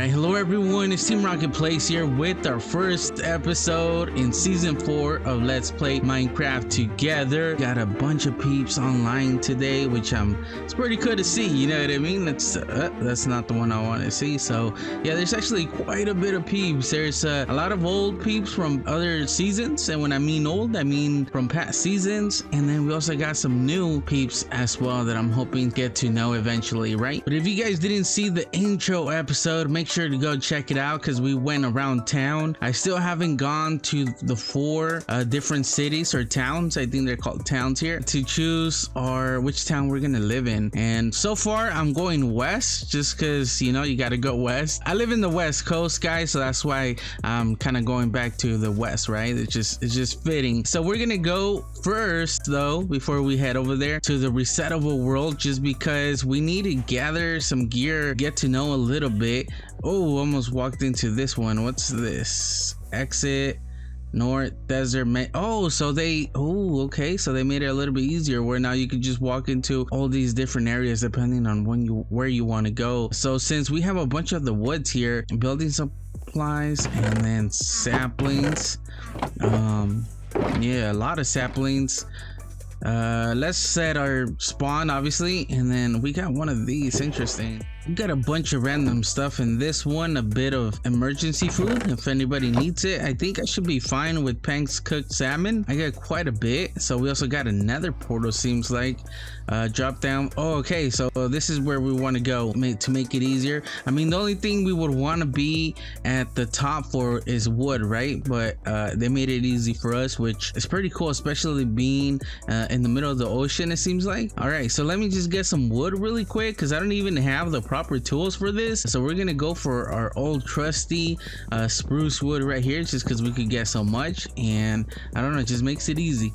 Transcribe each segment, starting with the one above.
Alright, hello everyone, it's Team Rocket Plays here with our first episode in Season 4 of Let's Play Minecraft Together. Got a bunch of peeps online today, which it's pretty cool to see, you know what I mean? That's not the one I want to see. So yeah, there's actually quite a bit of peeps. There's a lot of old peeps from other seasons, and when I mean old, I mean from past seasons. And then we also got some new peeps as well that I'm hoping to get to know eventually, right? But if you guys didn't see the intro episode, make sure to go check it out because we went around town. I still haven't gone to the 4 different cities or towns, I think they're called towns here, to choose which town we're gonna live in. And so far I'm going west just because, you know, you gotta go west. I live in the west coast, guys, so that's why I'm kind of going back to the west, right? It's just fitting. So we're gonna go first though, before we head over there, to the resettable world, just because we need to gather some gear, get to know a little bit. Oh, almost walked into this one. What's this? Exit North Desert. Oh, so okay, so they made it a little bit easier where now you can just walk into all these different areas depending on where you want to go. So since we have a bunch of the woods here, building supplies and then saplings, yeah, a lot of saplings. Let's set our spawn, obviously, and then we got one of these. Interesting. We got a bunch of random stuff in this one, a bit of emergency food if anybody needs it. I think I should be fine with Pank's cooked salmon. I got quite a bit. So we also got another portal, seems like. Drop down. Oh, okay, so this is where we want to go to make it easier. I mean, the only thing we would want to be at the top for is wood, right? But they made it easy for us, which is pretty cool, especially being in the middle of the ocean, it seems like. All right, so let me just get some wood really quick because I don't even have the proper tools for this. So we're gonna go for our old trusty spruce wood right here, just because we could get so much, and I don't know, it just makes it easy.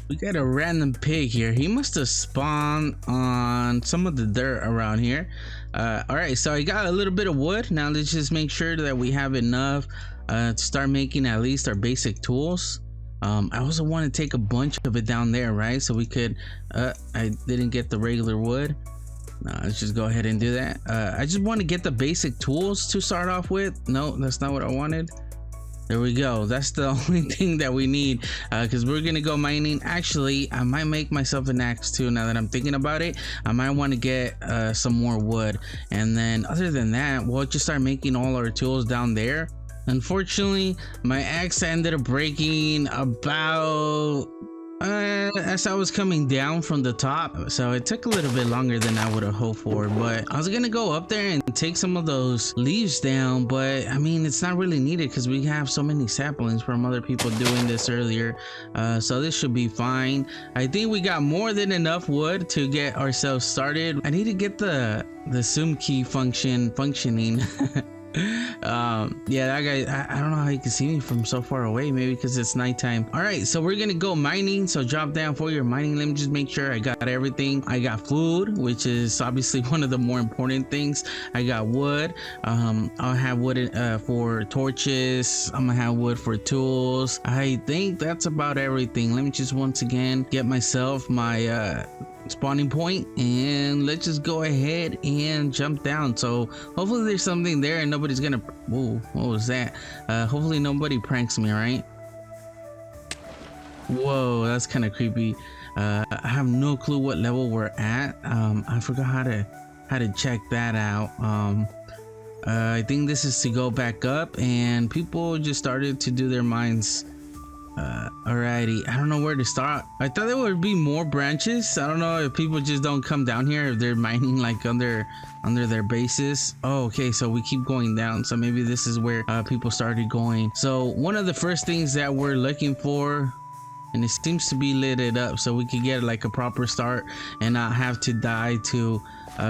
We got a random pig here. He must have spawned on some of the dirt around here. All right, so I got a little bit of wood. Now let's just make sure that we have enough to start making at least our basic tools. I also want to take a bunch of it down there, right? So we could I didn't get the regular wood. Let's just go ahead and do that. I just want to get the basic tools to start off with. No, that's not what I wanted. There we go. That's the only thing that we need, because we're gonna go mining. Actually, I might make myself an axe too. Now that I'm thinking about it, I might want to get some more wood, and then other than that, we'll just start making all our tools down there. Unfortunately, my axe ended up breaking about as I was coming down from the top, so it took a little bit longer than I would have hoped for. But I was gonna go up there and take some of those leaves down, but I mean, it's not really needed because we have so many saplings from other people doing this earlier, so this should be fine. I think we got more than enough wood to get ourselves started. I need to get the zoom key functioning. Yeah, that guy, I don't know how he can see me from so far away, maybe because it's nighttime. All right, so we're gonna go mining. So drop down for your mining. Let me just make sure I got everything. I got food, which is obviously one of the more important things. I got wood. I'll have wood for torches. I'm gonna have wood for tools. I think that's about everything. Let me just once again get myself my spawning point, and let's just go ahead and jump down. So hopefully there's something there and nobody's gonna, whoa, what was that? Hopefully nobody pranks me, right? Whoa, that's kind of creepy. I have no clue what level we're at. I forgot how to check that out. I think this is to go back up, and people just started to do their mines. Alrighty, I don't know where to start. I thought there would be more branches. I don't know if people just don't come down here if they're mining like under their bases. Oh, okay, so we keep going down, so maybe this is where people started going. So one of the first things that we're looking for, and it seems to be lit up, so we could get like a proper start and not have to die to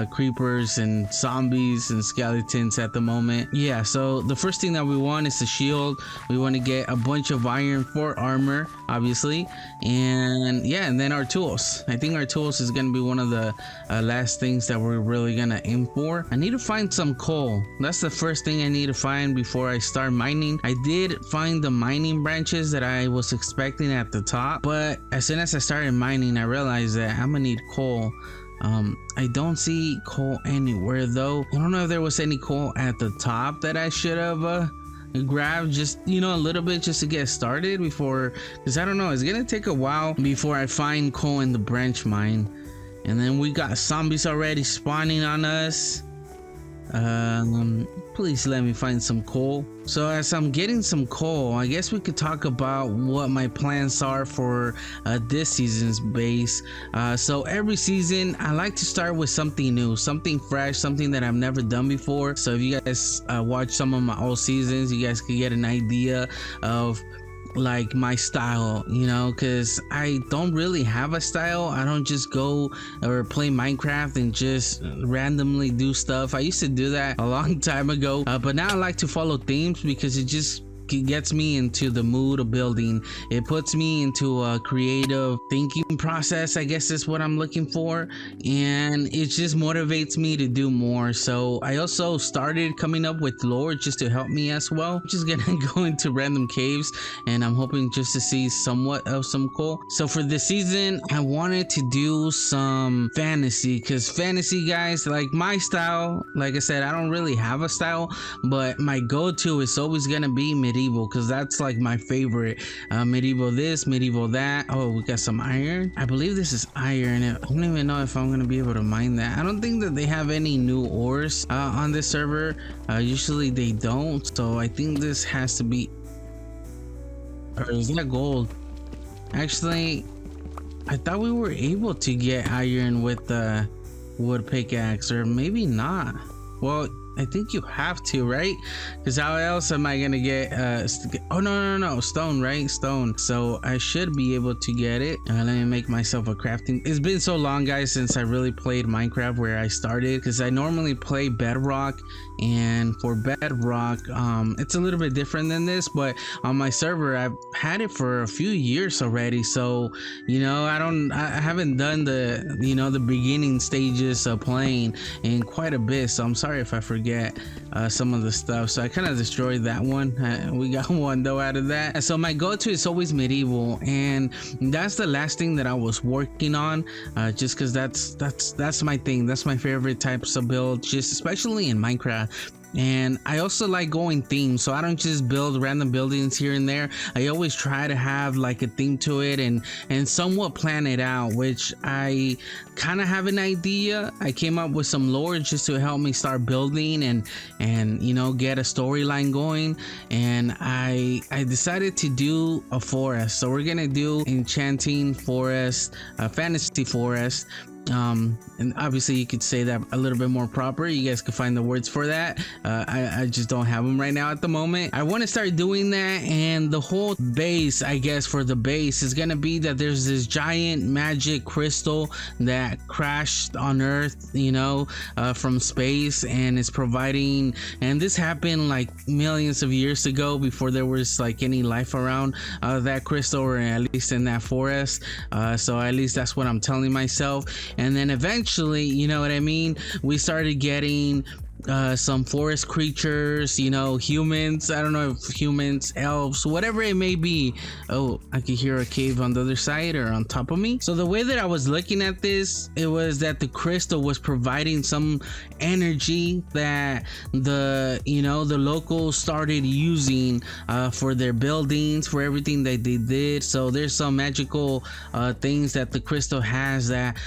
creepers and zombies and skeletons at the moment. Yeah, so the first thing that we want is a shield. We want to get a bunch of iron for armor, obviously, and yeah, and then our tools. I think our tools is gonna be one of the last things that we're really gonna aim for. I need to find some coal. That's the first thing I need to find before I start mining. I did find the mining branches that I was expecting at the top, but as soon as I started mining, I realized that I'm gonna need coal I don't see coal anywhere though. I don't know if there was any coal at the top that I should have grabbed, just a little bit just to get started before, because I don't know, it's gonna take a while before I find coal in the branch mine. And then we got zombies already spawning on us. Please let me find some coal. So as I'm getting some coal, I guess we could talk about what my plans are for this season's base. So every season I like to start with something new, something fresh, something that I've never done before. So if you guys watch some of my old seasons, you guys could get an idea of like my style, because I don't really have a style. I don't just go or play Minecraft and just randomly do stuff. I used to do that a long time ago, but now I like to follow themes because it just gets me into the mood of building. It puts me into a creative thinking process, I guess is what I'm looking for, and it just motivates me to do more. So I also started coming up with lore just to help me as well. I'm just gonna go into random caves and I'm hoping just to see somewhat of some coal. So for this season I wanted to do some fantasy, because fantasy, guys, like my style, like I said, I don't really have a style, but my go-to is always gonna be medieval, because that's like my favorite. Medieval this, medieval that. Oh, we got some iron. I believe this is iron. I don't even know if I'm gonna be able to mine that. I don't think that they have any new ores on this server. Usually they don't, so I think this has to be, or is that gold? Actually, I thought we were able to get iron with the wood pickaxe, or maybe not. Well, I think you have to, right? Because how else am I gonna get oh no, stone, right? Stone. So I should be able to get it. Let me make myself a crafting. It's been so long, guys, since I really played Minecraft where I started, because I normally play bedrock, and for bedrock it's a little bit different than this, but on my server I've had it for a few years already. So I haven't done the the beginning stages of playing in quite a bit, so I'm sorry if I forget some of the stuff. So I kind of destroyed that one. We got one though out of that. So my go-to is always medieval, and that's the last thing that I was working on, just because that's my thing. That's my favorite types of build, just especially in Minecraft. And I also like going themes, so I don't just build random buildings here and there. I always try to have like a theme to it and somewhat plan it out, which I kind of have an idea. I came up with some lore just to help me start building and get a storyline going, and I decided to do a forest. So we're gonna do enchanting forest, fantasy forest. And obviously you could say that a little bit more proper. You guys could find the words for that. I just don't have them right now at the moment. I want to start doing that, and the whole base, I guess, for the base is gonna be that there's this giant magic crystal that crashed on Earth, from space, and it's providing, and this happened like millions of years ago before there was like any life around that crystal, or at least in that forest. So at least that's what I'm telling myself. And then eventually, we started getting some forest creatures, humans. I don't know if humans, elves, whatever it may be. Oh, I could hear a cave on the other side or on top of me. So the way that I was looking at this, it was that the crystal was providing some energy that the locals started using for their buildings, for everything that they did. So there's some magical things that the crystal has that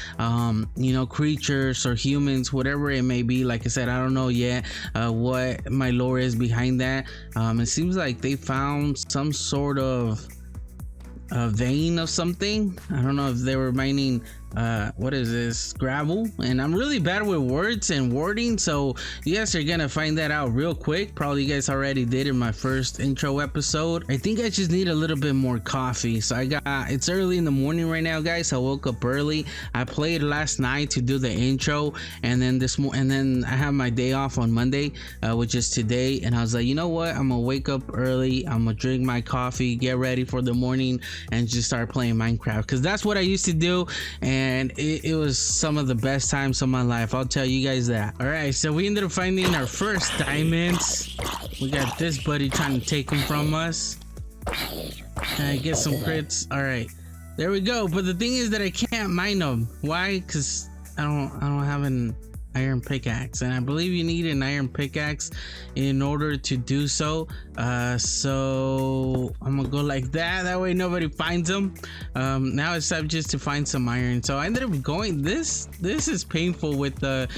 creatures or humans, whatever it may be. Like I said, I don't know yet what my lore is behind that. It seems like they found some sort of vein of something. I don't know if they were mining what is this, gravel, and I'm really bad with words and wording, so you guys are gonna find that out real quick. Probably you guys already did in my first intro episode. I think I just need a little bit more coffee. So it's early in the morning right now, guys. I woke up early. I played last night to do the intro, and then I have my day off on Monday, which is today, and I was like, you know what, I'm gonna wake up early, I'm gonna drink my coffee, get ready for the morning, and just start playing Minecraft, because that's what I used to do, and it was some of the best times of my life, I'll tell you guys that. All right, so we ended up finding our first diamonds. We got this buddy trying to take them from us. Can I get some crits? All right, there we go. But the thing is that I can't mine them. Why? Because I don't have an iron pickaxe, and I believe you need an iron pickaxe in order to do so. So I'm gonna go like that way nobody finds them. Now it's time just to find some iron. So I ended up going, this is painful with the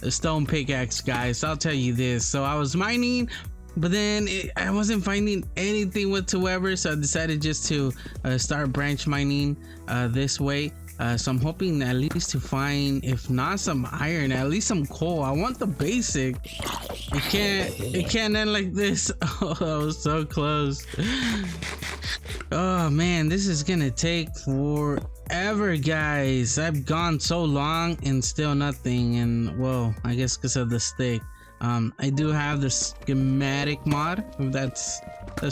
stone pickaxe, guys, I'll tell you this. So I was mining, but then I wasn't finding anything whatsoever, so I decided just to start branch mining this way. So I'm hoping at least to find, if not some iron, at least some coal. I want the basic. It can't end like this. Oh, I was so close. Oh man, this is gonna take forever, guys. I've gone so long and still nothing. And well, I guess because of the stick. I do have the schematic mod, if that's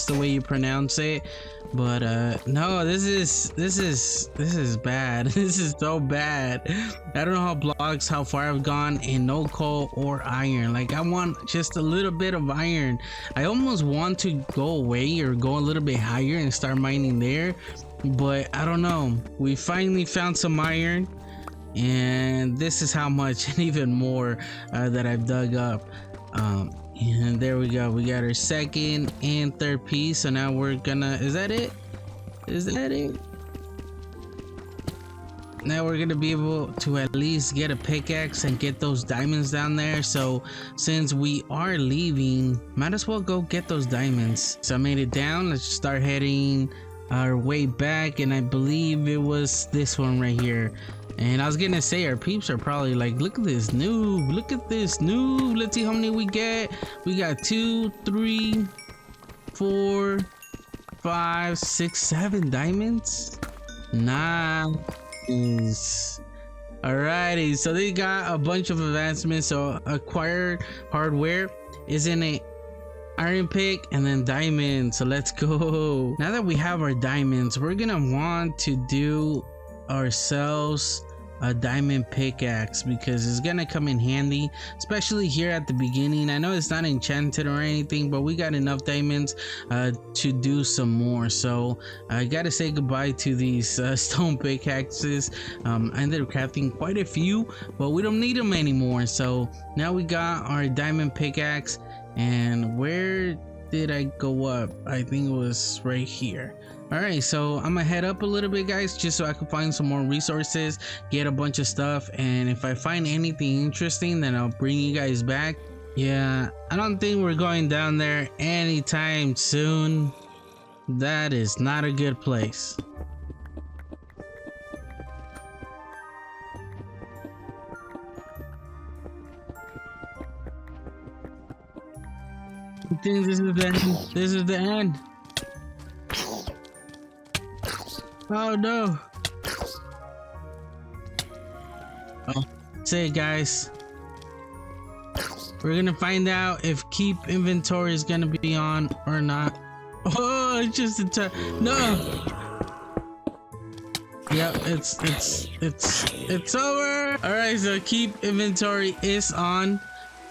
the way you pronounce it. But no, this is bad. This is so bad. I don't know how far I've gone, and no coal or iron. Like, I want just a little bit of iron. I almost want to go away or go a little bit higher and start mining there, but I don't know. We finally found some iron, and this is how much and even more that I've dug up. And there we go, we got our second and third piece. So now we're gonna, is that it? Now we're gonna be able to at least get a pickaxe and get those diamonds down there. So since we are leaving, might as well go get those diamonds. So I made it down. Let's start heading our way back, and I believe it was this one right here. And I was gonna say, our peeps are probably like, look at this noob, let's see how many we get. We got 2, 3, 4, 5, 6, 7 diamonds. Nice. Alrighty, so they got a bunch of advancements. So acquired hardware is in a iron pick and then diamonds. So let's go. Now that we have our diamonds, we're gonna want to do ourselves a diamond pickaxe, because it's gonna come in handy, especially here at the beginning. I know it's not enchanted or anything, but we got enough diamonds to do some more. So I gotta say goodbye to these stone pickaxes. I ended up crafting quite a few, but we don't need them anymore. So now we got our diamond pickaxe. And where did I go up? I think it was right here. All right, so I'm gonna head up a little bit, guys, just so I can find some more resources, get a bunch of stuff, and if I find anything interesting, then I'll bring you guys back. Yeah, I don't think we're going down there anytime soon. That is not a good place. I think this is the end. This is the end. Oh no. Oh, say guys, we're gonna find out if keep inventory is gonna be on or not. Oh, it's just a time. No. Yep, it's over. All right, so keep inventory is on.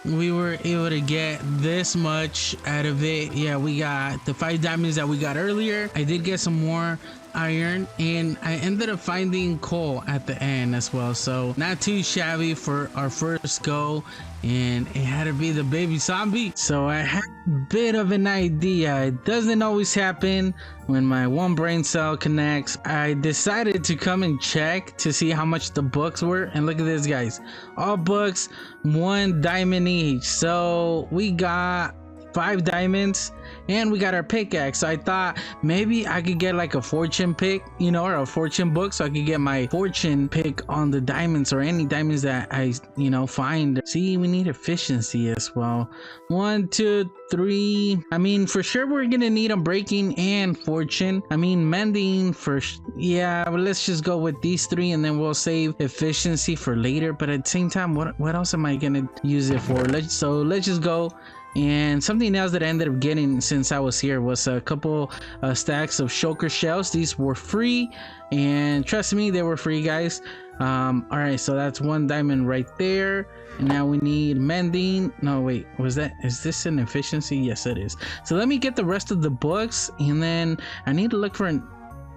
We were able to get this much out of it. Yeah, we got the 5 diamonds that we got earlier. I did get some more iron, and I ended up finding coal at the end as well. So not too shabby for our first go, and it had to be the baby zombie. So I had a bit of an idea. It doesn't always happen when my one brain cell connects. I decided to come and check to see how much the books were, and look at this, guys, all books 1 diamond each. So we got 5 diamonds and we got our pickaxe. So I thought maybe I could get like a fortune pick, you know, or a fortune book, so I could get my fortune pick on the diamonds or any diamonds that I, you know, find. See, we need efficiency as well. 1, 2, 3. I mean, for sure we're gonna need a breaking and fortune. I mean, mending first. Yeah, but let's just go with these 3, and then we'll save efficiency for later. But at the same time, what else am I gonna use it for? Let's just go. And something else that I ended up getting since I was here was a couple stacks of shulker shells. These were free, and trust me, they were free, guys. All right, so that's 1 diamond right there. And now we need mending. No, wait, is this an efficiency? Yes, it is. So let me get the rest of the books, and then I need to look for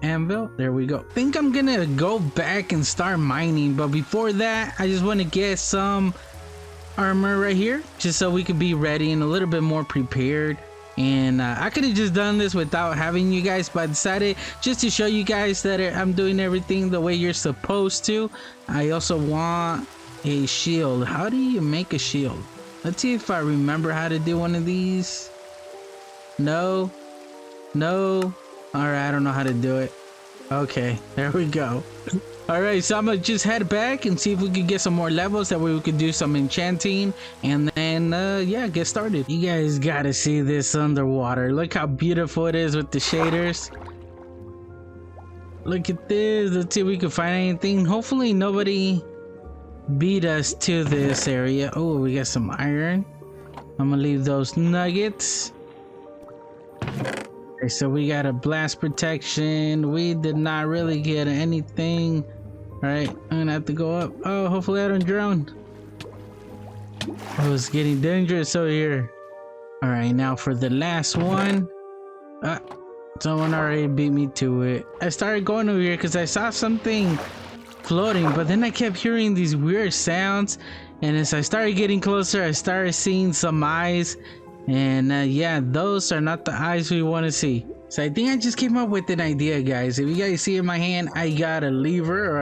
anvil. There we go. Think I'm gonna go back and start mining, but before that I just want to get some armor right here just so we could be ready and a little bit more prepared. And I could have just done this without having you guys, but I decided just to show you guys that I'm doing everything the way you're supposed to. I also want a shield. How do you make a shield? Let's see if I remember how to do one of these. No. All right, I don't know how to do it. Okay, there we go. All right, so I'm gonna just head back and see if we can get some more levels. That way we could do some enchanting and then yeah, get started. You guys gotta see this underwater. Look how beautiful it is with the shaders. Look at this. Let's see if we can find anything. Hopefully nobody beat us to this area. Oh, we got some iron. I'm gonna leave those nuggets. Okay, so we got a blast protection. We did not really get anything. All right, I'm gonna have to go up. Oh, hopefully I don't drown. Oh, it's getting dangerous over here. All right, now for the last one. Someone already beat me to it. I started going over here because I saw something floating, but then I kept hearing these weird sounds, and as I started getting closer, I started seeing some eyes. And yeah, those are not the eyes we want to see. So I think I just came up with an idea, guys. If you guys see in my hand, I got a lever.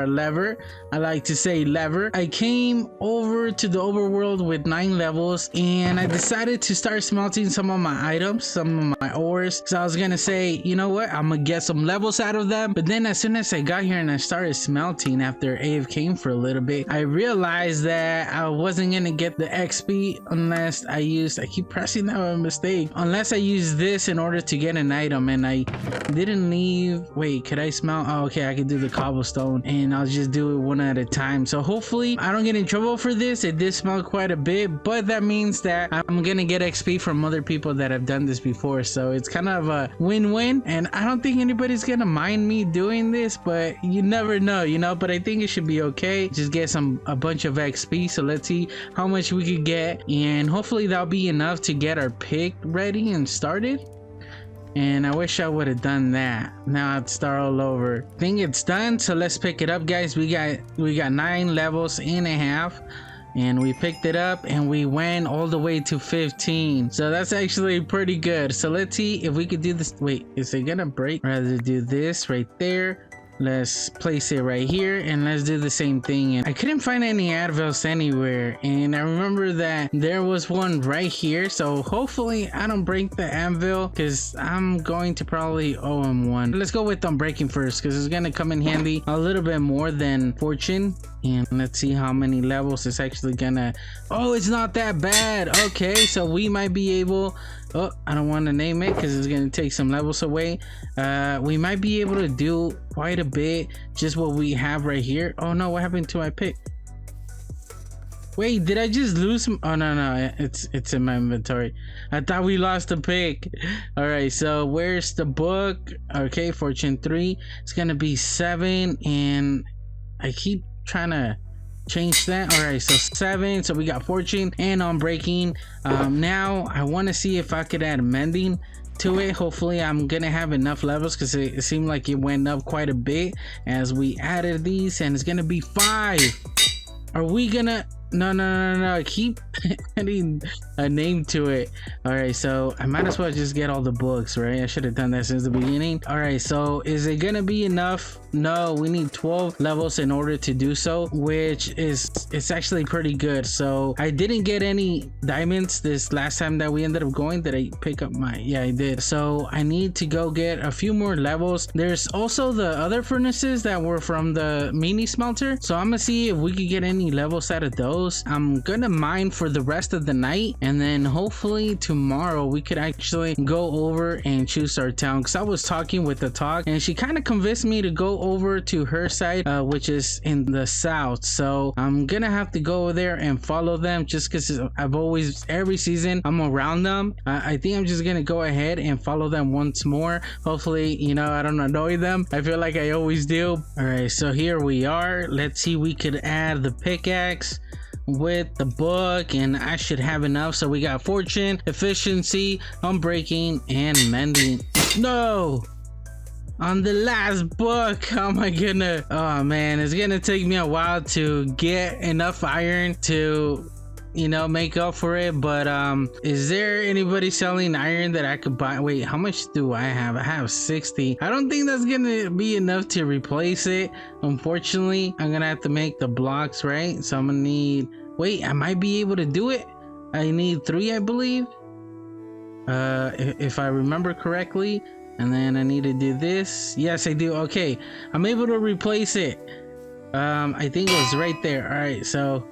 I like to say lever. I came over to the overworld with 9 levels, and I decided to start smelting some of my items, some of my ores. So I was gonna say, you know what, I'm gonna get some levels out of them. But then as soon as I got here and I started smelting after AFKing for a little bit, I realized that I wasn't gonna get the XP unless I keep pressing that by mistake, unless I use this in order to get an item. And I didn't leave. Wait, could I smell? Oh, okay, I could do the cobblestone, and I'll just do it one at a time. So hopefully I don't get in trouble for this. It did smell quite a bit, but that means that I'm gonna get XP from other people that have done this before. So it's kind of a win-win, and I don't think anybody's gonna mind me doing this, but you never know, you know. But I think it should be okay. Just get a bunch of XP. So let's see how much we could get, and hopefully that'll be enough to get our pick ready and started. And I wish I would have done that. Now I'd start all over. I think it's done, so let's pick it up, guys. We got 9 levels and a half, and we picked it up and we went all the way to 15. So that's actually pretty good. So let's see if we could do this. Wait, is it gonna break? Rather do this right there. Let's place it right here, and let's do the same thing. And I couldn't find any anvils anywhere, and I remember that there was one right here. So hopefully I don't break the anvil, because I'm going to probably owe him one. Let's go with unbreaking first, because it's gonna come in handy a little bit more than fortune. And let's see how many levels it's actually gonna. Oh, it's not that bad. Okay, so we might be able. Oh, I don't want to name it because it's gonna take some levels away. We might be able to do quite a bit, just what we have right here. Oh no, what happened to my pick? Wait, did I just lose some? Oh no, it's in my inventory. I thought we lost the pick. All right, so where's the book? Okay, fortune 3. It's gonna be 7, and I keep trying to change that. All right, so 7. So we got fortune and unbreaking. Now I want to see if I could add mending to it. Hopefully I'm gonna have enough levels, because it seemed like it went up quite a bit as we added these, and it's gonna be 5. Are we gonna? No, keep adding a name to it. All right, so I might as well just get all the books, right? I should have done that since the beginning. All right, so is it gonna be enough? No, we need 12 levels in order to do so, which is, it's actually pretty good. So I didn't get any diamonds this last time that we ended up going. Did I pick up my? Yeah, I did. So I need to go get a few more levels. There's also the other furnaces that were from the mini smelter, so I'm gonna see if we could get any levels out of those. I'm gonna mine for the rest of the night, and then hopefully tomorrow we could actually go over and choose our town, because I was talking with the talk, and she kind of convinced me to go over to her side, which is in the south. So I'm gonna have to go there and follow them, just because I've always, every season I'm around them. I think I'm just gonna go ahead and follow them once more. Hopefully, you know, I don't annoy them. I feel like I always do. All right, so here we are. Let's see, we could add the pickaxe with the book, and I should have enough. So we got fortune, efficiency, unbreaking, and mending. No, on the last book. Oh my goodness. Oh man, it's gonna take me a while to get enough iron to, you know, make up for it. But is there anybody selling iron that I could buy? Wait, how much do I have? I have 60. I don't think that's gonna be enough to replace it. Unfortunately, I'm gonna have to make the blocks, right? So I'm gonna need, wait, I might be able to do it. I need 3, I believe, if I remember correctly. And then I need to do this. Yes, I do. Okay, I'm able to replace it. I think it was right there. All right, so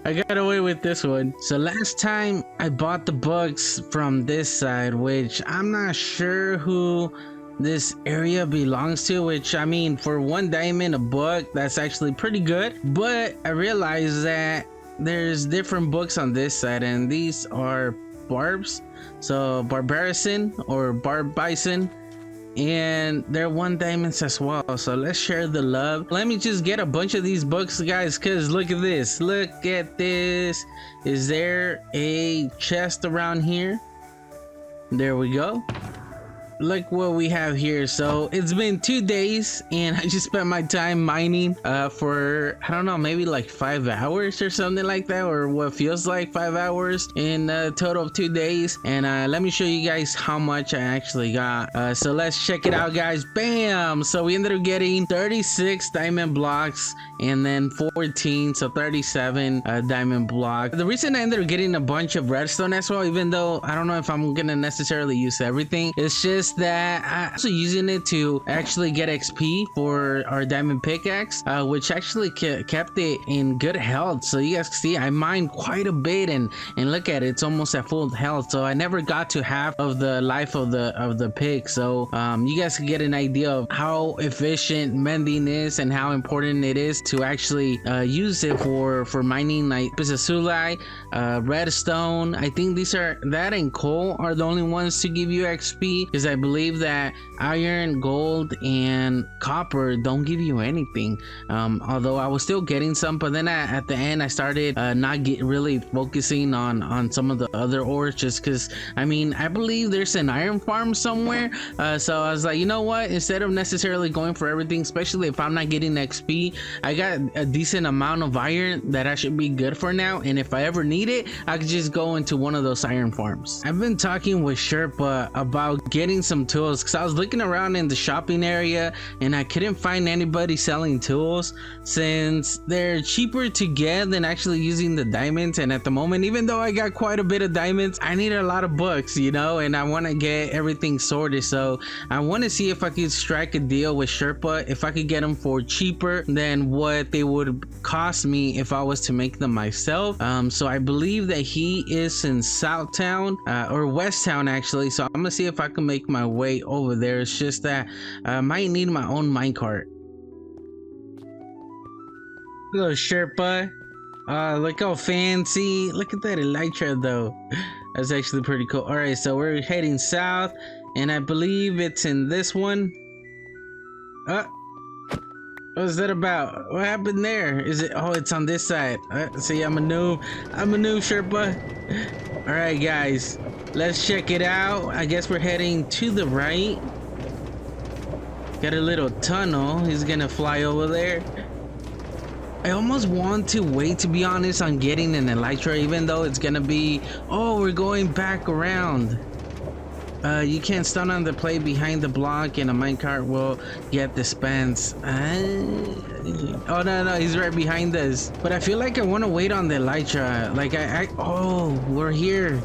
I got away with this one. So last time I bought the books from this side, which I'm not sure who this area belongs to, which I mean, for 1 diamond a book, that's actually pretty good. But I realized that there's different books on this side, and these are barbs, so barbarison or barbison, and they're 1 diamonds as well. So let's share the love. Let me just get a bunch of these books, guys, because look at this. Look at this. Is there a chest around here? There we go. Look what we have here. So it's been 2 days and I just spent my time mining for, I don't know, maybe like 5 hours or something like that, or what feels like 5 hours in a total of 2 days. And let me show you guys how much I actually got. So let's check it out, guys. Bam! So we ended up getting 36 diamond blocks and then 14, so 37 diamond blocks. The reason I ended up getting a bunch of redstone as well, even though I don't know if I'm gonna necessarily use everything, it's just that I'm also using it to actually get XP for our diamond pickaxe, which actually kept it in good health. So you guys can see I mined quite a bit, and look at it, it's almost at full health. So I never got to half of the life of the pick. So you guys can get an idea of how efficient mending is and how important it is to actually use it for mining, like Pizzasulai, redstone. I think these are, that and coal are the only ones to give you XP, because I believe that iron, gold, and copper don't give you anything. Although I was still getting some, but then at the end I started not really focusing on some of the other ores, just because I mean, I believe there's an iron farm somewhere. So I was like, you know what, instead of necessarily going for everything, especially if I'm not getting XP, I got a decent amount of iron that I should be good for now, and if I ever need it, I could just go into one of those iron farms. I've been talking with Sherpa about getting some tools, because I was looking around in the shopping area and I couldn't find anybody selling tools, since they're cheaper to get than actually using the diamonds. And at the moment, even though I got quite a bit of diamonds, I need a lot of books, you know, and I want to get everything sorted. So I want to see if I could strike a deal with Sherpa, if I could get them for cheaper than what they would cost me if I was to make them myself. So I believe that he is in Southtown, or Westtown actually. So I'm gonna see if I can make my way over there. It's just that I might need my own minecart. Hello, Sherpa. Look how fancy. Look at that elytra though. That's actually pretty cool. All right, so we're heading south, and I believe it's in this one. What's that about? What happened there? Is it? Oh, it's on this side. See, I'm a noob. Sherpa. All right, guys, let's check it out. I guess we're heading to the right. Got a little tunnel. He's gonna fly over there. I almost want to wait, to be honest, on getting an elytra, even though it's gonna be, oh, we're going back around. You can't stun on the plate behind the block, and a minecart will get dispensed. Oh no, he's right behind us. But I feel like I want to wait on the elytra. Like oh, we're here.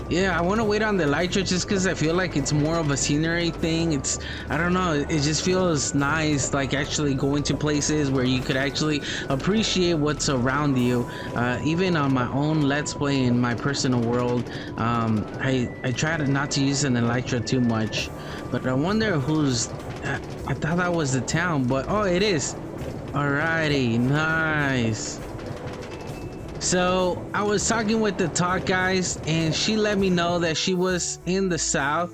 Yeah, I want to wait on the elytra just because I feel like it's more of a scenery thing. It's, I don't know, it just feels nice, like actually going to places where you could actually appreciate what's around you. Even on my own Let's Play in my personal world, I try not to use an elytra too much. But I wonder who's, I thought that was the town, but oh, it is. Alrighty, nice. So I was talking with the talk guys, and she let me know that she was in the south.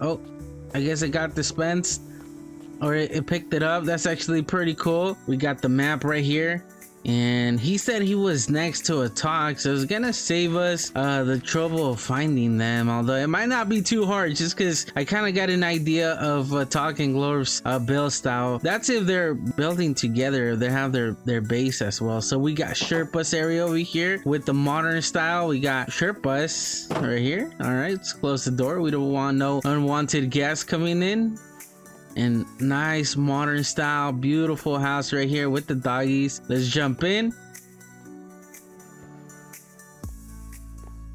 Oh, I guess it got dispensed, or it picked it up. That's actually pretty cool. We got the map right here. and he said he was next to a talk, so it's gonna save us the trouble of finding them, although it might not be too hard just because I kind of got an idea of Talking Glorf's build style. That's if they're building together, they have their base as well. So we got Sherpa's area over here with the modern style. We got Sherpa's right here. All right, let's close the door. We don't want no unwanted guests coming in. And nice modern style, beautiful house right here with the doggies. Let's jump in.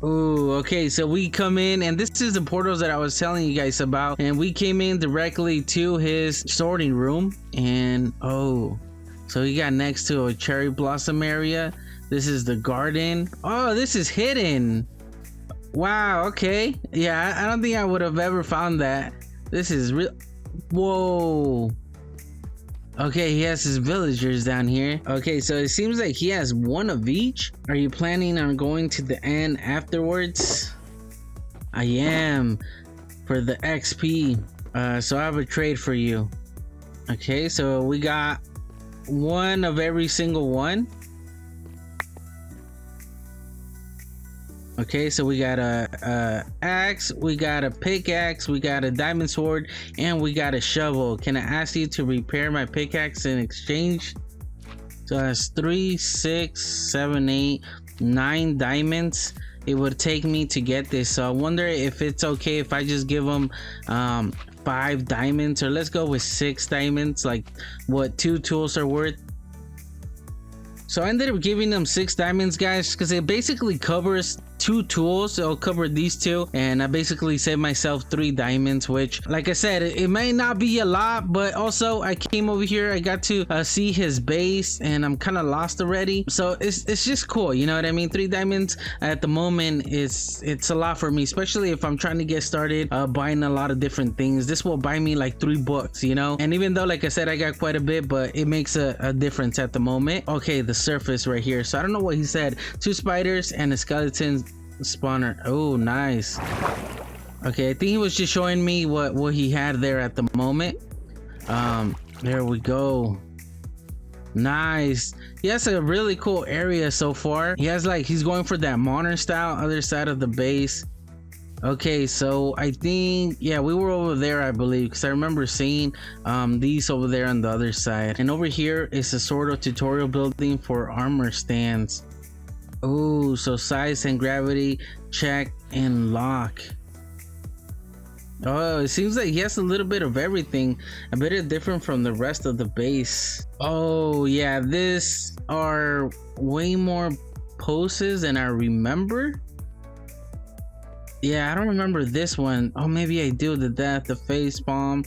Ooh, okay, so we come in, and this is the portals that I was telling you guys about, and we came in directly to his sorting room. And oh, so he got next to a cherry blossom area. This is the garden. Oh, this is hidden. Wow, okay, yeah, I don't think I would have ever found that. This is real. Whoa. Okay, he has his villagers down here. Okay, so it seems like he has one of each. Are you planning on going to the end afterwards? I am, for the XP. So I have a trade for you. Okay, so we got one of every single one. Okay, so we got a axe, we got a pickaxe, we got a diamond sword, and we got a shovel. Can I ask you to repair my pickaxe in exchange? So that's 3, 6, 7, 8, 9 diamonds it would take me to get this. So I wonder if it's okay if I just give him 5 diamonds, or let's go with 6 diamonds, like what 2 tools are worth. So I ended up giving them 6 diamonds, guys, because it basically covers 2 tools. It'll cover these 2, and I basically saved myself 3 diamonds, which, like I said, it may not be a lot, but also I came over here, I got to see his base, and I'm kind of lost already. So it's just cool, you know what I mean? 3 diamonds at the moment it's a lot for me, especially if I'm trying to get started buying a lot of different things. This will buy me like 3 books, you know? And even though, like I said, I got quite a bit, but it makes a difference at the moment. Okay, the surface right here. So I don't know what he said. 2 spiders and a skeleton spawner. Oh, nice. Okay, I think he was just showing me what he had there at the moment. There we go. Nice. He has a really cool area so far. He has like, he's going for that modern style other side of the base. Okay, so I think, yeah, we were over there, I believe, because I remember seeing these over there on the other side. And over here is a sort of tutorial building for armor stands. Oh, so size and gravity, check and lock. Oh, it seems like he has a little bit of everything, a bit different from the rest of the base. Oh yeah, this are way more poses than I remember. Yeah, I don't remember this one. Oh, maybe I do. The death, the face palm,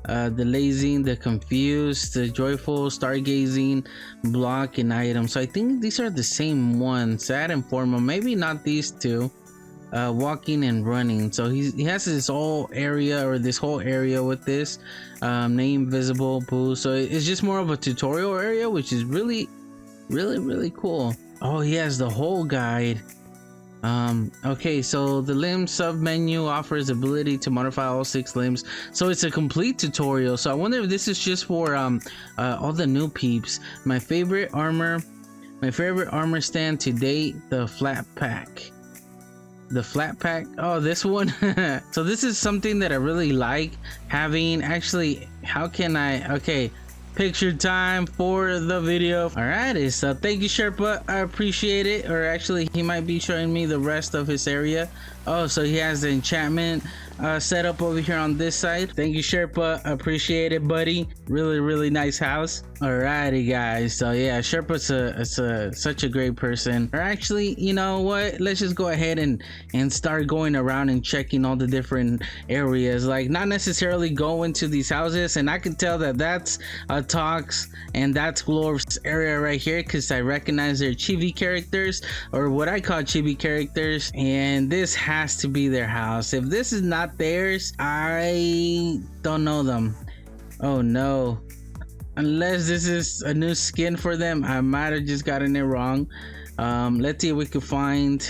the lazing, the confused, the joyful, stargazing, block, and item. So I think these are the same ones. Sad and formal. Maybe not these 2. Walking and running. So he has this whole area, or this whole area with this name visible boost. So it's just more of a tutorial area, which is really cool. Oh, he has the whole guide. Okay, so the limb sub menu offers ability to modify all 6 limbs, so it's a complete tutorial. So I wonder if this is just for all the new peeps. My favorite armor stand to date, the flat pack. Oh, this one. So this is something that I really like having. Actually, how can I, okay, picture time for the video. Alrighty, so thank you, Sherpa, I appreciate it. Or actually, he might be showing me the rest of his area. Oh, so he has the enchantment set up over here on this side. Thank you, Sherpa, appreciate it, buddy. Really nice house. Alrighty, guys, so yeah, Sherpa's such a great person. Or actually, you know what, let's just go ahead and start going around and checking all the different areas, like not necessarily go into these houses. And I can tell that that's Talks and that's Glorf's area right here, because I recognize their chibi characters, or what I call chibi characters, and this has to be their house. If this is not theirs, I don't know them. Oh no, unless this is a new skin for them, I might have just gotten it wrong. Let's see if we could find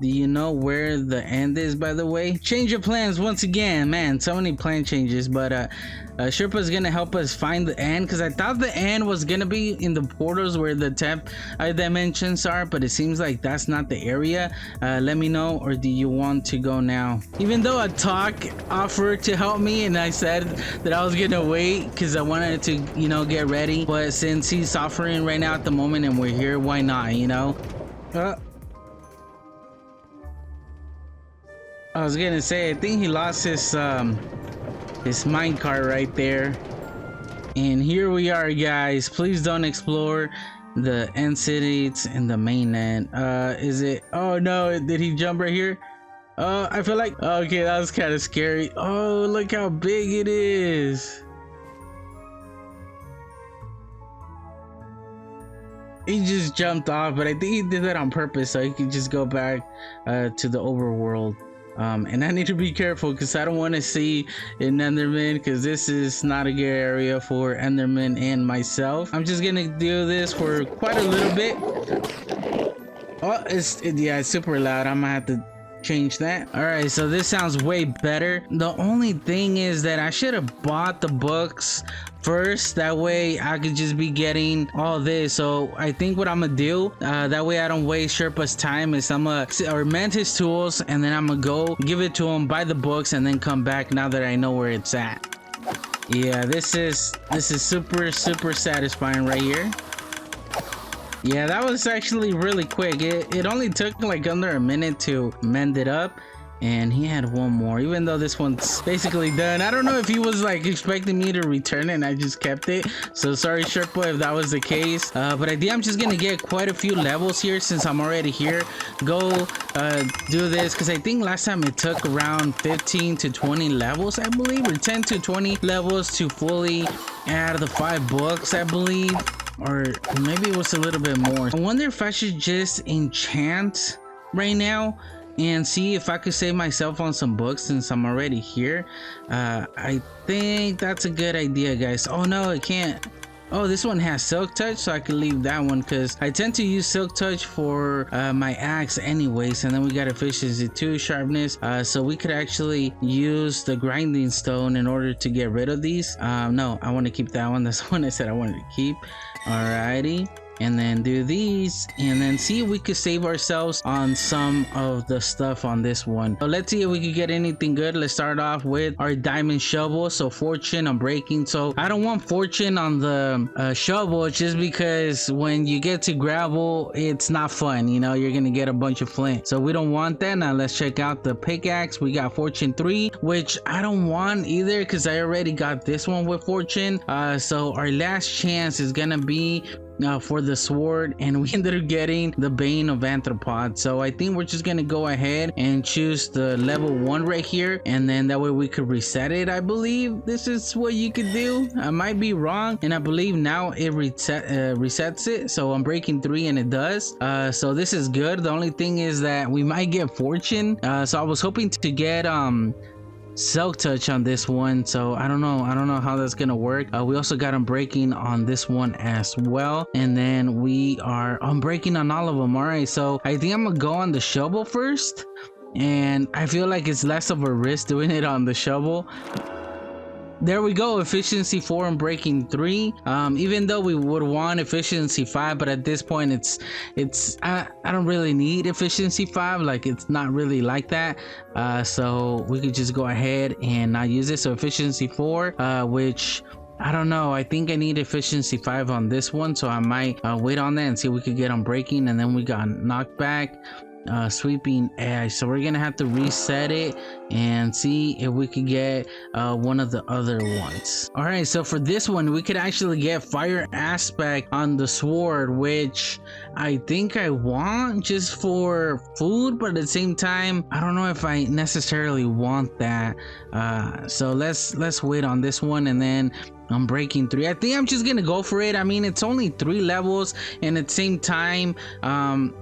Do you know where the end is, by the way? Change of plans once again, man. So many plan changes, but Sherpa's gonna help us find the end, because I thought the end was gonna be in the portals where the temp dimensions are, but it seems like that's not the area. Let me know, or do you want to go now? Even though a talk offered to help me, and I said that I was gonna wait because I wanted to, you know, get ready, but since he's offering right now at the moment and we're here, why not, you know? I was gonna say, I think he lost his minecart right there. And here we are, guys. Please don't explore the end cities and the mainland. Is it? Oh no, did he jump right here? I feel like, okay, that was kind of scary. Oh, look how big it is. He just jumped off, but I think he did that on purpose so he could just go back to the overworld. And I need to be careful because I don't want to see an Enderman, because this is not a good area for Enderman and myself. I'm just gonna do this for quite a little bit. Oh, it's super loud. I'm gonna have to change that. All right, so this sounds way better. The only thing is that I should have bought the books first, that way I could just be getting all this. So I think what I'm gonna do, that way I don't waste Sherpa's time, is I'm gonna augment his tools, and then I'm gonna go give it to him, buy the books, and then come back now that I know where it's at. Yeah, this is super satisfying right here. Yeah, that was actually really quick. It only took like under a minute to mend it up, and he had one more, even though this one's basically done. I don't know if he was like expecting me to return it and I just kept it, so sorry Sherpa if that was the case. But I think I'm just gonna get quite a few levels here since I'm already here. Go do this, because I think last time it took around 15 to 20 levels, I believe, or 10 to 20 levels to fully add the 5 books, I believe. Or maybe it was a little bit more. I wonder if I should just enchant right now and see if I could save myself on some books since I'm already here. I think that's a good idea, guys. Oh no, I can't. Oh, this one has silk touch, so I can leave that one because I tend to use silk touch for my axe anyways. And then we got efficiency 2, sharpness, so we could actually use the grinding stone in order to get rid of these. No, I want to keep that one. That's the one I said I wanted to keep. Alrighty, and then do these, and then see if we could save ourselves on some of the stuff on this one. So let's see if we could get anything good. Let's start off with our diamond shovel. So fortune on breaking. So I don't want fortune on the shovel, just because when you get to gravel, it's not fun, you know, you're gonna get a bunch of flint, so we don't want that. Now let's check out the pickaxe. We got fortune 3, which I don't want either because I already got this one with fortune. So our last chance is gonna be for the sword, and we ended up getting the Bane of Anthropod. So I think we're just gonna go ahead and choose the level 1 right here, and then that way we could reset it. I believe this is what you could do. I might be wrong, and I believe now it resets it. So I'm breaking 3 and it does. So this is good. The only thing is that we might get fortune. So I was hoping to get silk touch on this one, so I don't know how that's gonna work. We also got unbreaking on this one as well, and then we are unbreaking on all of them. All right, so I think I'm gonna go on the shovel first, and I feel like it's less of a risk doing it on the shovel. There we go, efficiency 4 and breaking 3. Even though we would want efficiency 5, but at this point I don't really need efficiency 5, like it's not really like that. So we could just go ahead and not use it. So efficiency 4, which I don't know, I think I need efficiency 5 on this one, so I might wait on that and see if we could get on breaking. And then we got knockback, sweeping edge, so we're gonna have to reset it and see if we could get one of the other ones. All right, so for this one we could actually get fire aspect on the sword, which I think I want just for food, but at the same time I don't know if I necessarily want that. So let's wait on this one, and then I'm breaking 3. I think I'm just gonna go for it. I mean, it's only 3 levels, and at the same time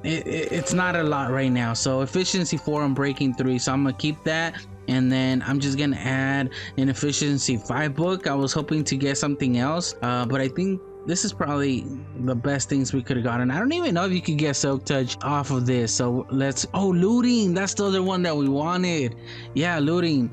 it's not a lot right now. So efficiency 4 on breaking 3, so I'm gonna keep that, and then I'm just gonna add an efficiency 5 book. I was hoping to get something else, but I think this is probably the best things we could have gotten. I don't even know if you could get Silk Touch off of this. So let's, oh, looting, that's the other one that we wanted. Yeah, looting.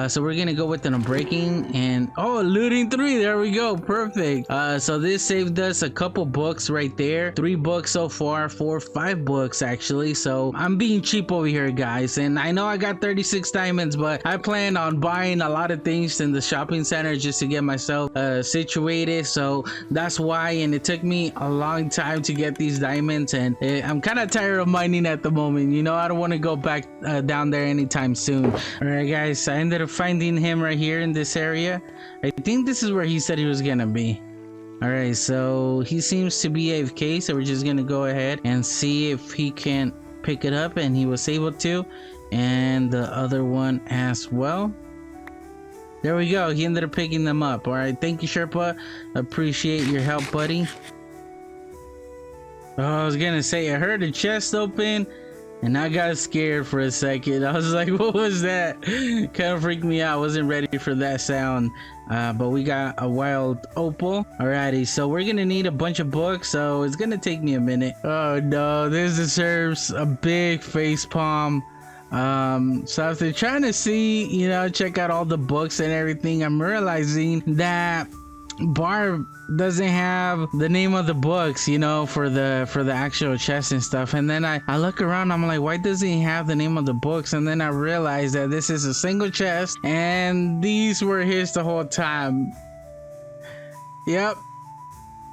So we're gonna go with an unbreaking, and oh, looting 3, there we go, perfect. So this saved us a couple books right there, 3 books so far, 5 books actually. So I'm being cheap over here, guys, and I know I got 36 diamonds, but I plan on buying a lot of things in the shopping center just to get myself situated. So that's why, and it took me a long time to get these diamonds, and I'm kind of tired of mining at the moment. You know, I don't want to go back down there anytime soon. All right, guys, I ended up finding him right here in this area. I think this is where he said he was gonna be. All right, so he seems to be AFK, so we're just gonna go ahead and see if he can pick it up, and he was able to, and the other one as well. There we go, he ended up picking them up. All right, thank you, Sherpa, appreciate your help, buddy. Oh, I was gonna say, I heard a chest open and I got scared for a second. I was like, what was that? Kind of freaked me out. I wasn't ready for that sound. But we got a wild opal. Alrighty, so we're gonna need a bunch of books, so it's gonna take me a minute. Oh no, this deserves a big face palm. So after trying to see, you know, check out all the books and everything, I'm realizing that Barb doesn't have the name of the books, you know, for the actual chest and stuff. And then I look around, I'm like, why doesn't he have the name of the books? And then I realized that this is a single chest and these were his the whole time. Yep.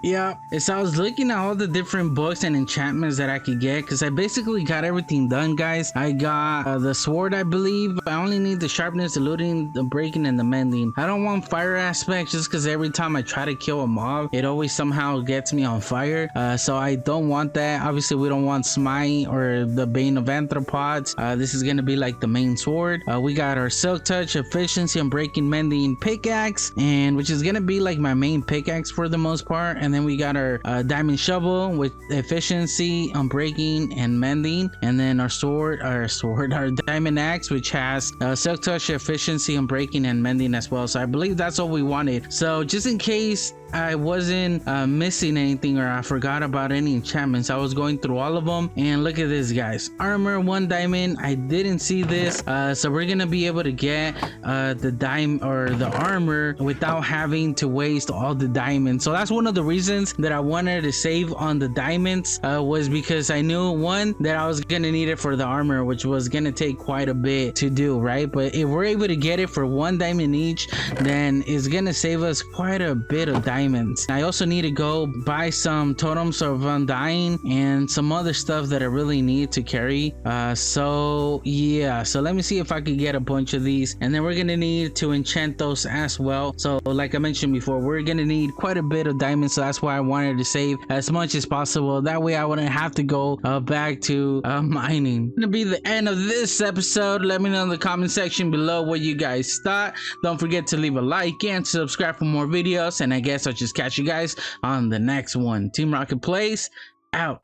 Yeah, so I was looking at all the different books and enchantments that I could get, because I basically got everything done, guys. I got the sword, I believe. I only need the sharpness, the looting, the breaking, and the mending. I don't want fire aspects, just because every time I try to kill a mob, it always somehow gets me on fire. So I don't want that. Obviously, we don't want smite or the bane of anthropods. This is gonna be like the main sword. We got our silk touch, efficiency, and breaking, mending pickaxe, and which is gonna be like my main pickaxe for the most part. And then we got our diamond shovel with efficiency, unbreaking, and mending. And then our diamond axe, which has silk touch, efficiency, unbreaking, and mending as well. So I believe that's all we wanted. So just in case I wasn't missing anything or I forgot about any enchantments, I was going through all of them, and look at this, guys. Armor 1 diamond, I didn't see this. So we're gonna be able to get the diamond or the armor without having to waste all the diamonds. So that's one of the reasons that I wanted to save on the diamonds, was because I knew, one, that I was gonna need it for the armor, which was gonna take quite a bit to do, right? But if we're able to get it for 1 diamond each, then it's gonna save us quite a bit of diamonds. I also need to go buy some totems of undying and some other stuff that I really need to carry. So yeah, so let me see if I could get a bunch of these, and then we're gonna need to enchant those as well. So like I mentioned before, we're gonna need quite a bit of diamonds, so that's why I wanted to save as much as possible. That way I wouldn't have to go back to mining. Gonna be the end of this episode. Let me know in the comment section below what you guys thought. Don't forget to leave a like and subscribe for more videos, and I guess I'll just catch you guys on the next one. Team Rocket Plays out.